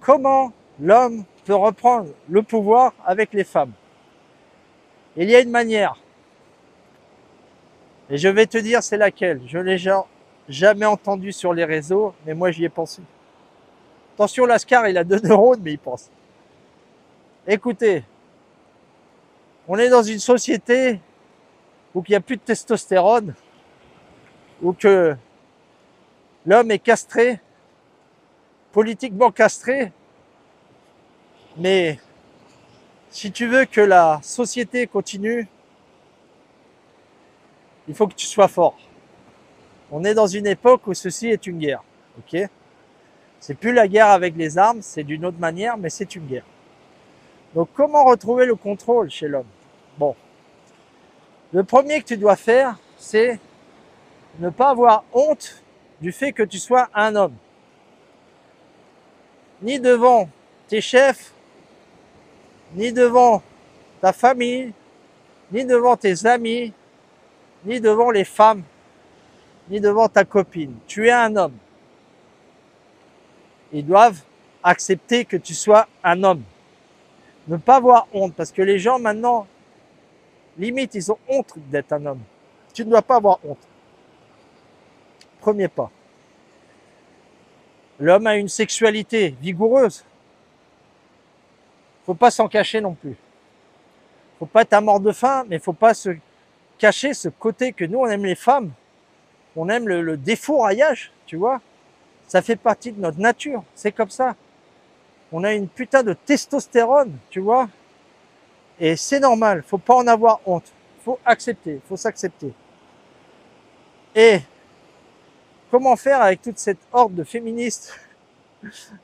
comment l'homme peut reprendre le pouvoir avec les femmes. Il y a une manière. Et je vais te dire c'est laquelle. Je l'ai jamais entendu sur les réseaux, mais moi j'y ai pensé. Attention, Lascar, il a 2 neurones, mais il pense. Écoutez, on est dans une société où il n'y a plus de testostérone, où que l'homme est castré, politiquement castré, mais si tu veux que la société continue, il faut que tu sois fort. On est dans une époque où ceci est une guerre, ok? C'est plus la guerre avec les armes, c'est d'une autre manière, mais c'est une guerre. Donc comment retrouver le contrôle chez l'homme? Bon, le premier que tu dois faire, c'est ne pas avoir honte du fait que tu sois un homme. Ni devant tes chefs, ni devant ta famille, ni devant tes amis, ni devant les femmes, ni devant ta copine. Tu es un homme. Ils doivent accepter que tu sois un homme. Ne pas avoir honte, parce que les gens maintenant, limite, ils ont honte d'être un homme. Tu ne dois pas avoir honte. Premier pas. L'homme a une sexualité vigoureuse. Faut pas s'en cacher non plus. Faut pas être à mort de faim, mais faut pas se cacher ce côté que nous, on aime les femmes. On aime le défouraillage, tu vois. Ça fait partie de notre nature. C'est comme ça. On a une putain de testostérone, tu vois. Et c'est normal. Faut pas en avoir honte. Faut accepter. Faut s'accepter. Et comment faire avec toute cette horde de féministes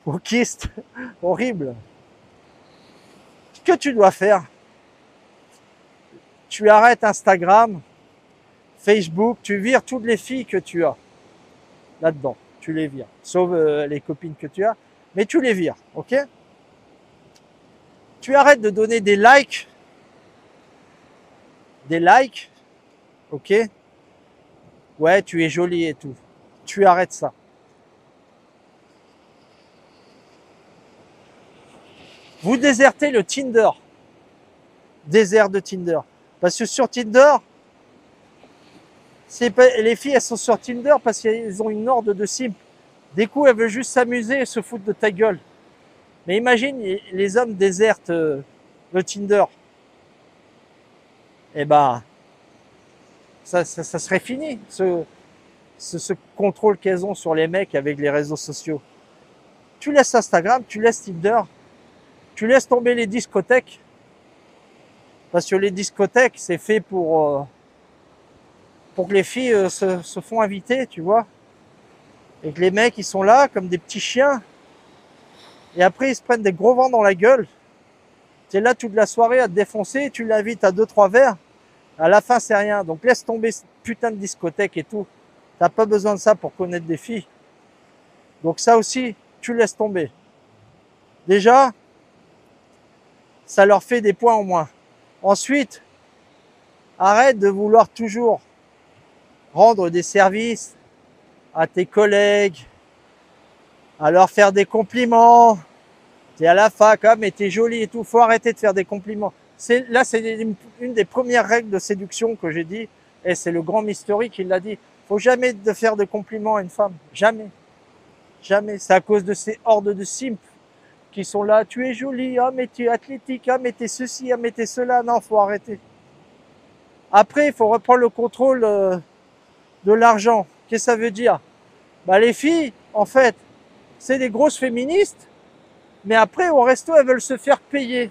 wokistes horribles? Ce que tu dois faire, tu arrêtes Instagram, Facebook, tu vires toutes les filles que tu as là-dedans. Tu les vires. Sauf les copines que tu as. Mais tu les vires, ok? Tu arrêtes de donner des likes. Des likes, ok? Ouais, tu es jolie et tout. Tu arrêtes ça. Vous désertez le Tinder. Désert de Tinder. Parce que sur Tinder, les filles, elles sont sur Tinder parce qu'elles ont une horde de simps. Des coups, elles veulent juste s'amuser et se foutre de ta gueule. Mais imagine, les hommes désertent le Tinder. Eh ben, ça serait fini, ce contrôle qu'elles ont sur les mecs avec les réseaux sociaux. Tu laisses Instagram, tu laisses Tinder, tu laisses tomber les discothèques. Parce que les discothèques, c'est fait pour que les filles se font inviter, tu vois. Et que les mecs, ils sont là comme des petits chiens. Et après, ils se prennent des gros vents dans la gueule. Tu es là toute la soirée à te défoncer, tu l'invites à 2-3 verres. À la fin, c'est rien. Donc laisse tomber cette putain de discothèque et tout. T'as pas besoin de ça pour connaître des filles. Donc ça aussi, tu laisses tomber. Déjà, ça leur fait des points en moins. Ensuite, arrête de vouloir toujours rendre des services à tes collègues, à leur faire des compliments. T'es à la fac, ah mais t'es jolie et tout. Faut arrêter de faire des compliments. Là, c'est une des premières règles de séduction que j'ai dit, et c'est le grand Mystery qui l'a dit. Faut jamais de faire de compliments à une femme. Jamais. Jamais. C'est à cause de ces hordes de simps qui sont là. Tu es jolie, ah mais tu es athlétique, ah mais t'es ceci, ah mais t'es cela. Non, faut arrêter. Après, il faut reprendre le contrôle de l'argent. Qu'est-ce que ça veut dire? Bah les filles, en fait, c'est des grosses féministes, mais après au resto, elles veulent se faire payer.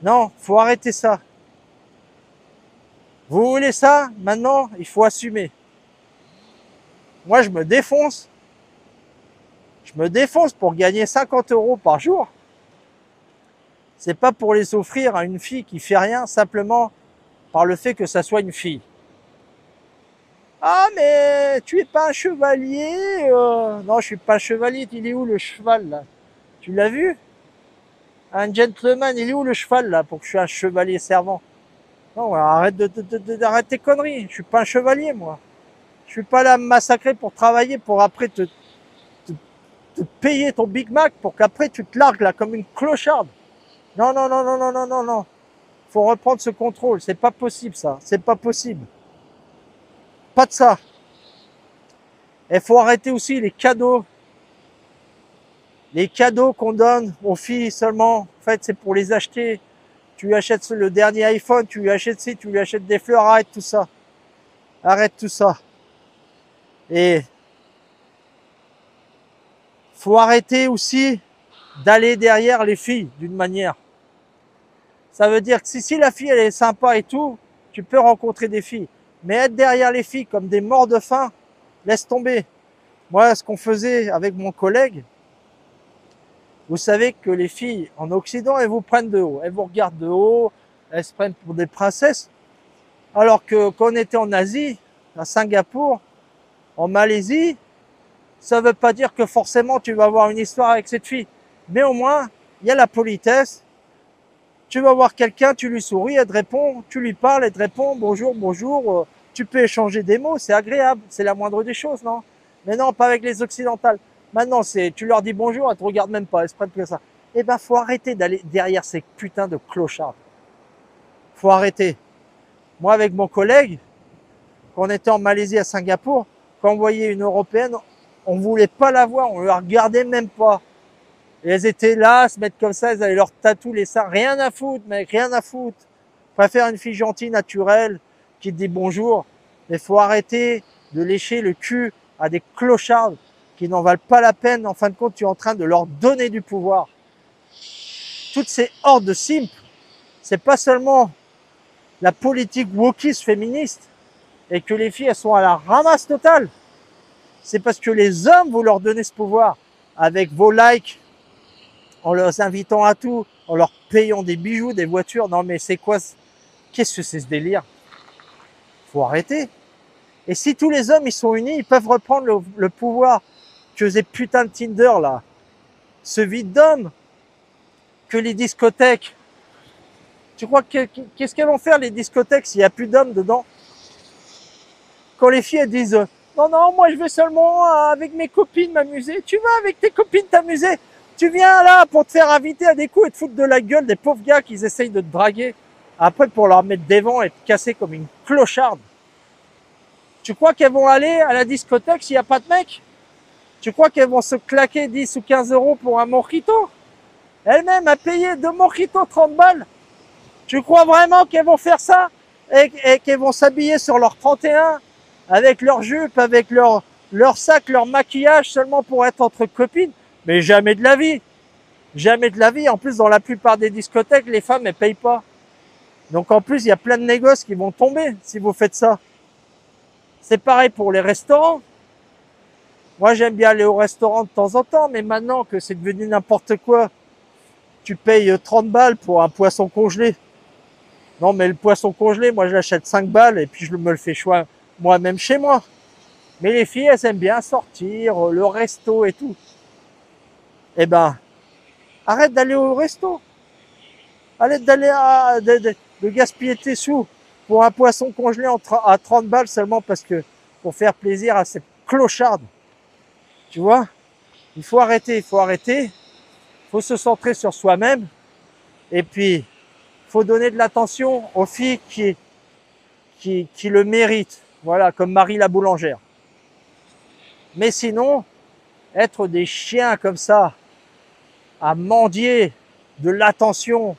Non, faut arrêter ça. Vous voulez ça? Maintenant, il faut assumer. Moi, je me défonce. Je me défonce pour gagner 50 € par jour. C'est pas pour les offrir à une fille qui fait rien, simplement par le fait que ça soit une fille. Ah, mais tu es pas un chevalier? Non, je suis pas un chevalier. Il est où le cheval, là? Tu l'as vu? Un gentleman, il est où le cheval, là, pour que je sois un chevalier servant? Non, arrête d'arrête tes conneries. Je suis pas un chevalier, moi. Je suis pas là à me massacrer pour travailler, pour après te te payer ton Big Mac pour qu'après tu te largues là comme une clocharde. Non, non, non, non, non, non, non, non. Faut reprendre ce contrôle. C'est pas possible ça. C'est pas possible. Pas de ça. Il faut arrêter aussi les cadeaux. Les cadeaux qu'on donne aux filles seulement, en fait, c'est pour les acheter. Tu lui achètes le dernier iPhone, tu lui achètes ci, tu lui achètes des fleurs. Arrête tout ça. Arrête tout ça. Et faut arrêter aussi d'aller derrière les filles d'une manière. Ça veut dire que si la fille elle est sympa et tout, tu peux rencontrer des filles. Mais être derrière les filles comme des morts de faim, laisse tomber. Moi, ce qu'on faisait avec mon collègue, vous savez que les filles en Occident, elles vous prennent de haut. Elles vous regardent de haut, elles se prennent pour des princesses. Alors que quand on était en Asie, à Singapour, en Malaisie, ça veut pas dire que forcément tu vas avoir une histoire avec cette fille. Mais au moins, il y a la politesse. Tu vas voir quelqu'un, tu lui souris, elle te répond, tu lui parles, elle te répond, bonjour, bonjour. Tu peux échanger des mots, c'est agréable, c'est la moindre des choses, non? Mais non, pas avec les occidentales. Maintenant, tu leur dis bonjour, elles te regardent même pas, elles se prennent que ça. Eh ben, faut arrêter d'aller derrière ces putains de clochards. Faut arrêter. Moi, avec mon collègue, quand on était en Malaisie à Singapour, quand on voyait une Européenne, on voulait pas la voir, on la regardait même pas. Et elles étaient là, à se mettre comme ça, elles avaient leur tatou, les seins. Rien à foutre, mec, rien à foutre. Préfère une fille gentille, naturelle, qui te dit bonjour. Mais faut arrêter de lécher le cul à des clochards qui n'en valent pas la peine. En fin de compte, tu es en train de leur donner du pouvoir. Toutes ces hordes de simples, c'est pas seulement la politique wokiste féministe et que les filles, elles sont à la ramasse totale. C'est parce que les hommes, vous leur donnez ce pouvoir avec vos likes, en leur invitant à tout, en leur payant des bijoux, des voitures. Non mais c'est quoi? Qu'est-ce que c'est ce délire? Faut arrêter. Et si tous les hommes ils sont unis, ils peuvent reprendre le pouvoir que ces putains de Tinder là, ce vide d'hommes, que les discothèques. Tu crois qu'est-ce qu'elles vont faire les discothèques s'il n'y a plus d'hommes dedans? Quand les filles elles disent non non moi je vais seulement avec mes copines m'amuser. Tu vas avec tes copines t'amuser? Tu viens là pour te faire inviter à des coups et te foutre de la gueule des pauvres gars qui essayent de te draguer. Après pour leur mettre des vents et te casser comme une clocharde. Tu crois qu'elles vont aller à la discothèque s'il n'y a pas de mec? Tu crois qu'elles vont se claquer 10 ou 15 euros pour un mojito? Elles-mêmes à payer 2 mojitos 30 balles? Tu crois vraiment qu'elles vont faire ça? Et qu'elles vont s'habiller sur leur 31 avec leur jupe, avec leur sac, leur maquillage seulement pour être entre copines? Mais jamais de la vie. Jamais de la vie. En plus, dans la plupart des discothèques, les femmes, elles payent pas. Donc en plus, il y a plein de négoces qui vont tomber si vous faites ça. C'est pareil pour les restaurants. Moi, j'aime bien aller au restaurant de temps en temps, mais maintenant que c'est devenu n'importe quoi, tu payes 30 balles pour un poisson congelé. Non, mais le poisson congelé, moi, je l'achète 5 balles et puis je me le fais choix moi-même chez moi. Mais les filles, elles aiment bien sortir, le resto et tout. Eh ben, arrête d'aller au resto. Arrête d'aller de gaspiller tes sous pour un poisson congelé à 30 balles seulement parce que pour faire plaisir à cette clocharde. Tu vois? Il faut arrêter, il faut arrêter. Il faut se centrer sur soi-même. Et puis, il faut donner de l'attention aux filles qui le méritent. Voilà, comme Marie la boulangère. Mais sinon, être des chiens comme ça, à mendier de l'attention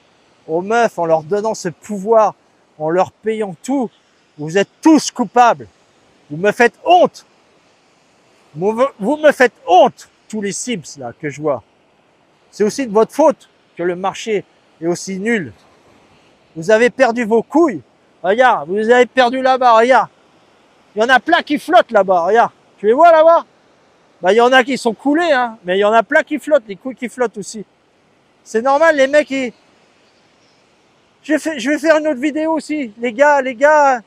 aux meufs en leur donnant ce pouvoir, en leur payant tout, vous êtes tous coupables. Vous me faites honte. Vous me faites honte, tous les Sims là que je vois. C'est aussi de votre faute que le marché est aussi nul. Vous avez perdu vos couilles. Regarde, vous avez perdu là-bas, regarde. Il y en a plein qui flottent là-bas, regarde. Tu les vois là-bas? Bah, il y en a qui sont coulés, hein, mais il y en a plein qui flottent, les couilles qui flottent aussi. C'est normal, les mecs, je vais faire une autre vidéo aussi. Les gars,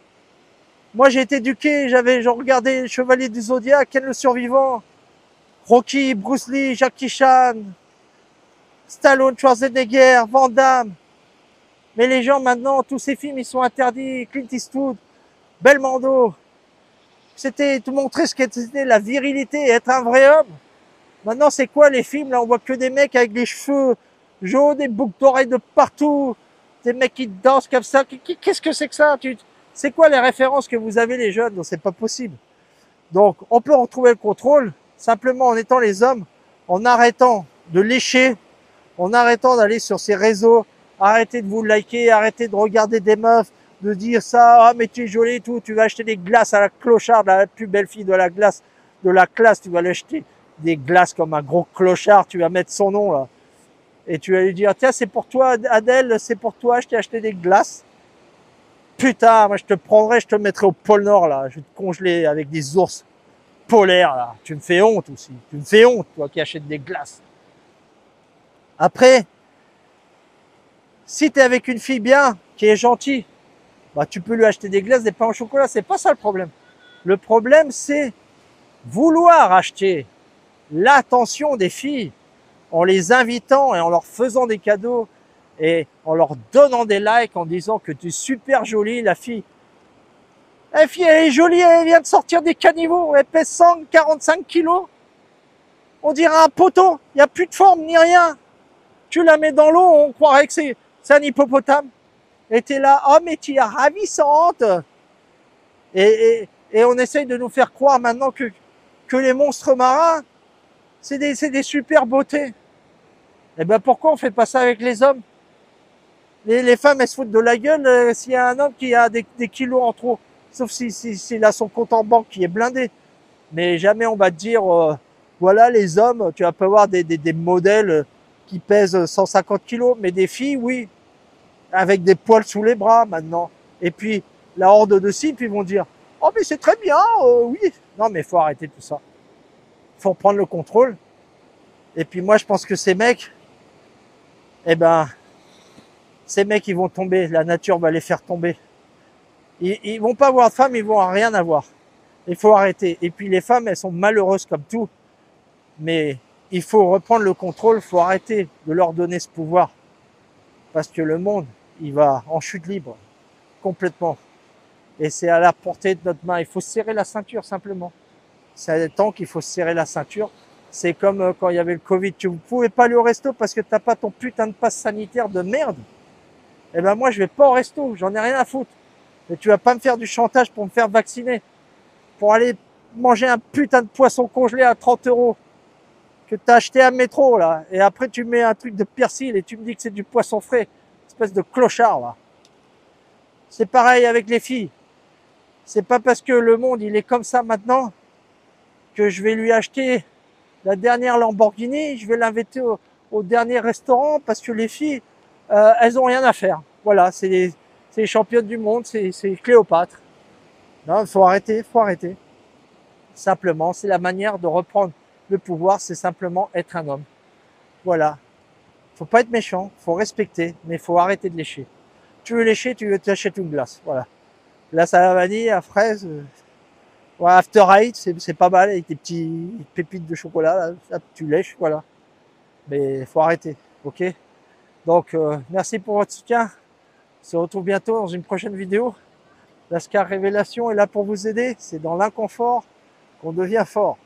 moi j'ai été éduqué, j'ai regardé Chevalier du Zodiac, Ken le Survivant, Rocky, Bruce Lee, Jackie Chan, Stallone, Schwarzenegger, Van Damme. Mais les gens maintenant, tous ces films, ils sont interdits. Clint Eastwood, Belmondo. C'était te montrer ce qu'était la virilité et être un vrai homme. Maintenant, c'est quoi les films? Là, on voit que des mecs avec des cheveux jaunes, des boucles d'oreilles de partout, des mecs qui dansent comme ça. Qu'est-ce que c'est que ça? C'est quoi les références que vous avez, les jeunes? Non, c'est pas possible. Donc, on peut retrouver le contrôle simplement en étant les hommes, en arrêtant de lécher, en arrêtant d'aller sur ces réseaux, arrêtez de vous liker, arrêtez de regarder des meufs, de dire ça, ah mais tu es jolie et tout, tu vas acheter des glaces à la clocharde, la plus belle fille de la glace, de la classe, tu vas l'acheter des glaces comme un gros clochard, tu vas mettre son nom là. Et tu vas lui dire, tiens, c'est pour toi Adèle, c'est pour toi, je t'ai acheté des glaces. Putain, moi je te prendrais, je te mettrais au pôle Nord là, je vais te congeler avec des ours polaires là. Tu me fais honte aussi, tu me fais honte, toi qui achètes des glaces. Après, si t'es avec une fille bien, qui est gentille, bah tu peux lui acheter des glaces, des pains au chocolat, c'est pas ça le problème. Le problème c'est vouloir acheter l'attention des filles en les invitant et en leur faisant des cadeaux et en leur donnant des likes en disant que tu es super jolie, la fille. La fille, elle est jolie, elle vient de sortir des caniveaux, elle pèse 145 kilos. On dirait un poteau, il n'y a plus de forme ni rien. Tu la mets dans l'eau, on croirait que c'est un hippopotame. Et t'es là, oh mais tu es ravissante. Et on essaye de nous faire croire maintenant que les monstres marins, c'est des super beautés. Eh ben pourquoi on fait pas ça avec les hommes? Les femmes, elles se foutent de la gueule s'il y a un homme qui a des kilos en trop. Sauf s'il a son compte en banque qui est blindé. Mais jamais on va te dire, voilà les hommes, tu vas pas voir des modèles qui pèsent 150 kilos, mais des filles, oui, avec des poils sous les bras maintenant. Et puis, la horde de cibles, ils vont dire, oh mais c'est très bien, oui. Non mais faut arrêter tout ça. Faut prendre le contrôle. Et puis moi, je pense que ces mecs, eh ben, ces mecs, ils vont tomber. La nature va les faire tomber. Ils vont pas avoir de femmes, ils vont rien avoir. Il faut arrêter. Et puis les femmes, elles sont malheureuses comme tout. Mais il faut reprendre le contrôle, il faut arrêter de leur donner ce pouvoir. Parce que le monde, il va en chute libre. Complètement. Et c'est à la portée de notre main. Il faut serrer la ceinture, simplement. C'est le temps qu'il faut serrer la ceinture. C'est comme quand il y avait le Covid. Tu ne pouvais pas aller au resto parce que t'as pas ton putain de passe sanitaire de merde. Eh ben moi, je vais pas au resto. J'en ai rien à foutre. Mais tu vas pas me faire du chantage pour me faire vacciner. Pour aller manger un putain de poisson congelé à 30 € que t'as acheté à métro, là. Et après, tu mets un truc de persil et tu me dis que c'est du poisson frais. Espèce de clochard, là. C'est pareil avec les filles. C'est pas parce que le monde, il est comme ça maintenant que je vais lui acheter la dernière Lamborghini, je vais l'inviter au dernier restaurant parce que les filles, elles ont rien à faire. Voilà, c'est les championnes du monde, c'est Cléopâtre. Non, il faut arrêter, faut arrêter. Simplement, c'est la manière de reprendre le pouvoir, c'est simplement être un homme. Voilà. Faut pas être méchant, faut respecter, mais faut arrêter de lécher. Tu veux lécher, tu t'achètes une glace. Voilà. Glace à la vanille, à fraise, ouais, After Eight, c'est pas mal avec des petits pépites de chocolat, là, tu lèches, voilà. Mais faut arrêter, ok? Donc, merci pour votre soutien. On se retrouve bientôt dans une prochaine vidéo. Lascar Révélation est là pour vous aider. C'est dans l'inconfort qu'on devient fort.